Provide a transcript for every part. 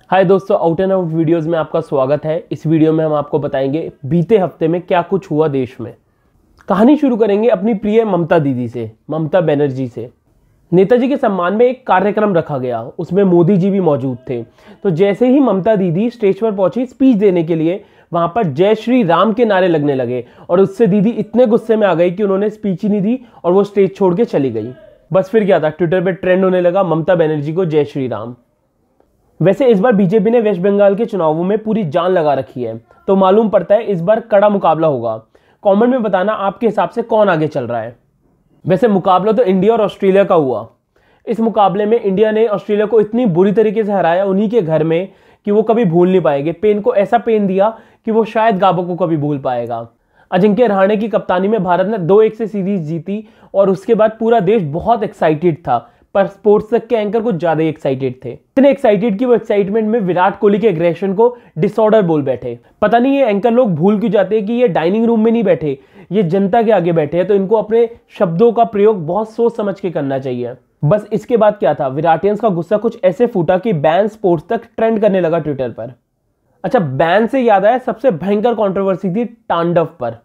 हाय दोस्तों, out and out videos में आपका स्वागत है। इस वीडियो में हम आपको बताएंगे बीते हफ्ते में क्या कुछ हुआ देश में। कहानी शुरू करेंगे अपनी प्रिय ममता दीदी से, ममता बनर्जी से। नेताजी के सम्मान में एक कार्यक्रम रखा गया, उसमें मोदी जी भी मौजूद थे। तो जैसे ही ममता दीदी स्टेज पर पहुंची स्पीच देने के लिए, वहां पर जय श्री राम के नारे लगने लगे और उससे दीदी इतने गुस्से में आ गई कि उन्होंने स्पीच ही नहीं दी और वो स्टेज छोड़ के चली गई। बस फिर क्या था, ट्विटर पर ट्रेंड होने लगा ममता बनर्जी को जय श्री राम। वैसे इस बार बीजेपी ने वेस्ट बंगाल के चुनावों में पूरी जान लगा रखी है, तो मालूम पड़ता है इस बार कड़ा मुकाबला होगा। कमेंट में बताना आपके हिसाब से कौन आगे चल रहा है। वैसे मुकाबला तो इंडिया और ऑस्ट्रेलिया का हुआ। इस मुकाबले में इंडिया ने ऑस्ट्रेलिया को इतनी बुरी तरीके से हराया उन्हीं के घर में कि वो कभी भूल नहीं पाएंगे। पेन को ऐसा पेन दिया कि वो शायद गाबा को कभी भूल पाएगा। अजिंक्य रहाणे की कप्तानी में भारत ने 2-1 से सीरीज जीती और उसके बाद पूरा देश बहुत एक्साइटेड था, पर स्पोर्ट्स तक के एंकर कुछ ज्यादा ही एक्साइटेड थे। इतने एक्साइटेड कि वो एक्साइटमेंट में विराट कोहली के एग्रेशन को डिसऑर्डर बोल बैठे। पता नहीं ये एंकर लोग भूल क्यों जाते हैं कि ये डाइनिंग रूम में नहीं बैठे, ये जनता के आगे बैठे हैं, तो इनको अपने शब्दों का प्रयोग बहुत सोच समझ के करना चाहिए। बस इसके बाद क्या था, विराटियंस का गुस्सा कुछ ऐसे फूटा कि बैन स्पोर्ट्स तक ट्रेंड करने लगा ट्विटर पर। अच्छा, बैन से याद आया, सबसे भयंकर कंट्रोवर्सी थी तांडव पर,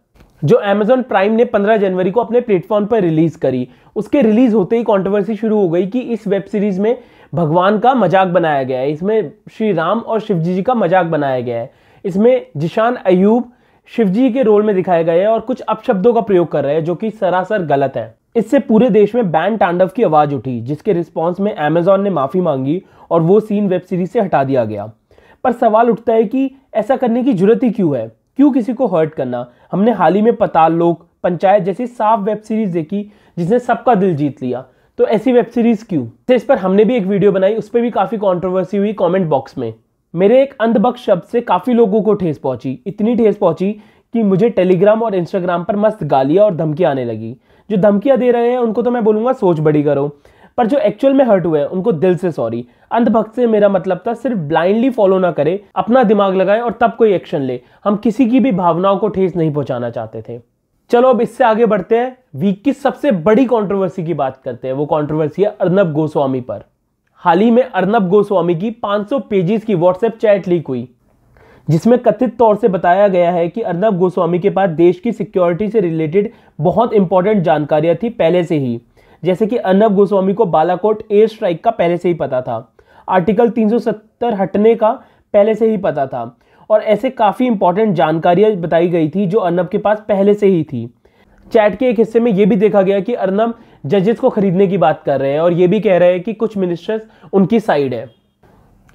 जो Amazon प्राइम ने 15 जनवरी को अपने प्लेटफॉर्म पर रिलीज करी। उसके रिलीज होते ही कंट्रोवर्सी शुरू हो गई कि इस वेब सीरीज में भगवान का मजाक बनाया गया है, इसमें श्री राम और शिवजी जी का मजाक बनाया गया है, इसमें जिशान अयूब शिवजी के रोल में दिखाए गए हैं और कुछ अपशब्दों का प्रयोग कर रहे हैं जो कि सरासर गलत है। इससे पूरे देश में बैन तांडव की आवाज उठी, जिसके रिस्पॉन्स में Amazon ने माफी मांगी और वो सीन वेब सीरीज से हटा दिया गया। पर सवाल उठता है कि ऐसा करने की जरूरत ही क्यों है, क्यों किसी को हर्ट करना। हमने हाल ही में पाताल लोक, पंचायत जैसी साफ वेब सीरीज देखी जिसने सबका दिल जीत लिया, तो ऐसी वेब सीरीज क्यों। तो इस पर हमने भी एक वीडियो बनाई, उस पर भी काफी कंट्रोवर्सी हुई कमेंट बॉक्स में। मेरे एक अंधभक्त शब्द से काफी लोगों को ठेस पहुंची, इतनी ठेस पहुंची कि मुझे टेलीग्राम और इंस्टाग्राम पर मस्त गालियां और धमकियां आने लगी। जो धमकियां दे रहे हैं उनको तो मैं बोलूंगा सोच बड़ी करो, पर जो एक्चुअल में हर्ट हुए हैं उनको दिल से सॉरी। अंधभक्त से मेरा मतलब था सिर्फ ब्लाइंडली फॉलो ना करे, अपना दिमाग लगाए और तब कोई एक्शन ले। हम किसी की भी भावनाओं को ठेस नहीं पहुंचाना चाहते थे। चलो अब इससे आगे बढ़ते हैं, वीक की सबसे बड़ी कंट्रोवर्सी की बात करते हैं। वो कंट्रोवर्सी है अर्नब गोस्वामी पर। हाल ही में अर्नब गोस्वामी की 500 पेजेस की व्हाट्सएप चैट लीक हुई, जिसमें कथित तौर से बताया गया है कि अर्नब गोस्वामी के पास देश की सिक्योरिटी से रिलेटेड बहुत इंपॉर्टेंट जानकारियां थी पहले से ही। जैसे कि अर्नब गोस्वामी को बालाकोट एयर स्ट्राइक का पहले से ही पता था, आर्टिकल 370 हटने का पहले से ही पता था, और ऐसे काफी इंपॉर्टेंट जानकारियां बताई गई थी जो अर्नब के पास पहले से ही थी। चैट के एक हिस्से में यह भी देखा गया कि अर्नब जजेस को खरीदने की बात कर रहे हैं और यह भी कह रहे हैं कि कुछ मिनिस्टर्स उनकी साइड है।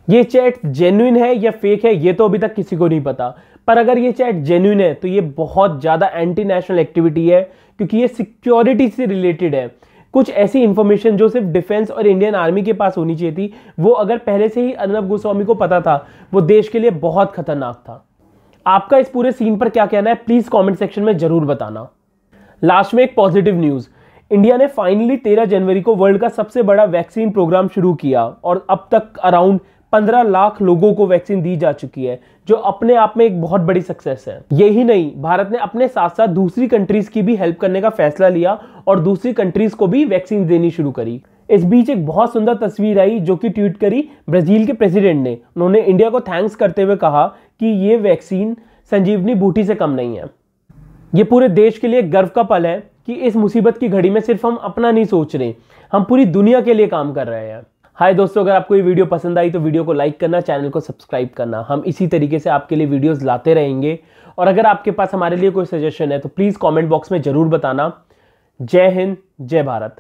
ये चैट जेन्युइन है या फेक है ये तो अभी तक किसी को नहीं पता, पर अगर ये चैट जेन्युइन है तो ये बहुत ज्यादा एंटी नेशनल एक्टिविटी है, क्योंकि ये सिक्योरिटी से रिलेटेड है। कुछ ऐसी इंफॉर्मेशन जो सिर्फ डिफेंस और इंडियन आर्मी के पास होनी चाहिए थी, वो अगर पहले से ही अर्नब गोस्वामी को पता था, वो देश के लिए बहुत खतरनाक था। आपका इस पूरे सीन पर क्या कहना है, प्लीज कमेंट सेक्शन में जरूर बताना। लास्ट में एक पॉजिटिव न्यूज, इंडिया ने फाइनली 13 जनवरी को वर्ल्ड का सबसे बड़ा वैक्सीन प्रोग्राम शुरू किया और अब तक अराउंड 15 लाख लोगों को वैक्सीन दी जा चुकी है, जो अपने आप में एक बहुत बड़ी सक्सेस है। यही नहीं, भारत ने अपने साथ साथ दूसरी कंट्रीज की भी हेल्प करने का फैसला लिया और दूसरी कंट्रीज को भी वैक्सीन देनी शुरू करी। इस बीच एक बहुत सुंदर तस्वीर आई जो कि ट्वीट करी ब्राजील के प्रेसिडेंट ने। उन्होंने इंडिया को थैंक्स करते हुए कहा कि ये वैक्सीन संजीवनी बूटी से कम नहीं है। ये पूरे देश के लिए गर्व का पल है कि इस मुसीबत की घड़ी में सिर्फ हम अपना नहीं सोच रहे, हम पूरी दुनिया के लिए काम कर रहे हैं। हाय दोस्तों, अगर आपको ये वीडियो पसंद आई तो वीडियो को लाइक करना, चैनल को सब्सक्राइब करना। हम इसी तरीके से आपके लिए वीडियोस लाते रहेंगे, और अगर आपके पास हमारे लिए कोई सजेशन है तो प्लीज़ कमेंट बॉक्स में ज़रूर बताना। जय हिंद, जय भारत।